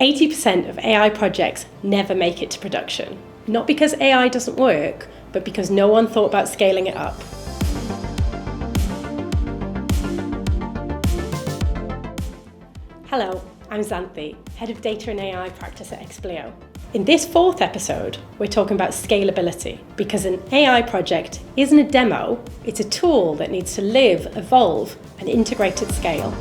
80% of AI projects never make it to production. Not because AI doesn't work, but because no one thought about scaling it up. Hello, I'm Xanthe, Head of Data and AI Practice at Expleo. In this fourth episode, we're talking about scalability, because an AI project isn't a demo, it's a tool that needs to live, evolve, and integrate at scale.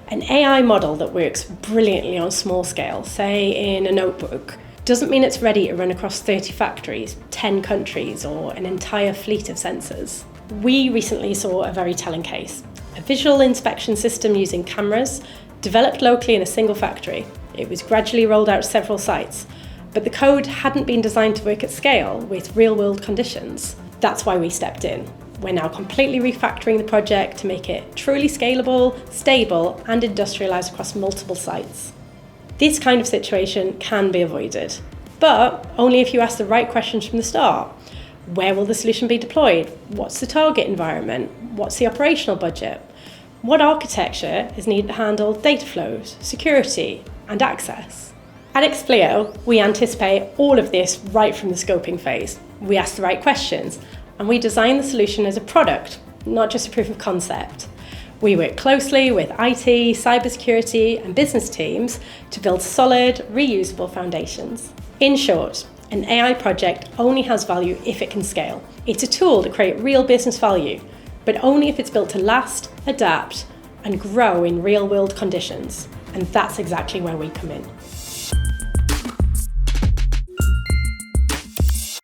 An AI model that works brilliantly on small scale, say in a notebook, doesn't mean it's ready to run across 30 factories, 10 countries, or an entire fleet of sensors. We recently saw a very telling case. A visual inspection system using cameras, developed locally in a single factory. It was gradually rolled out to several sites, but the code hadn't been designed to work at scale with real-world conditions. That's why we stepped in. We're now completely refactoring the project to make it truly scalable, stable, and industrialised across multiple sites. This kind of situation can be avoided, but only if you ask the right questions from the start. Where will the solution be deployed? What's the target environment? What's the operational budget? What architecture is needed to handle data flows, security, and access? At Expleo, we anticipate all of this right from the scoping phase. We ask the right questions, and we design the solution as a product, not just a proof of concept. We work closely with IT, cybersecurity, and business teams to build solid, reusable foundations. In short, an AI project only has value if it can scale. It's a tool to create real business value, but only if it's built to last, adapt, and grow in real-world conditions. And that's exactly where we come in.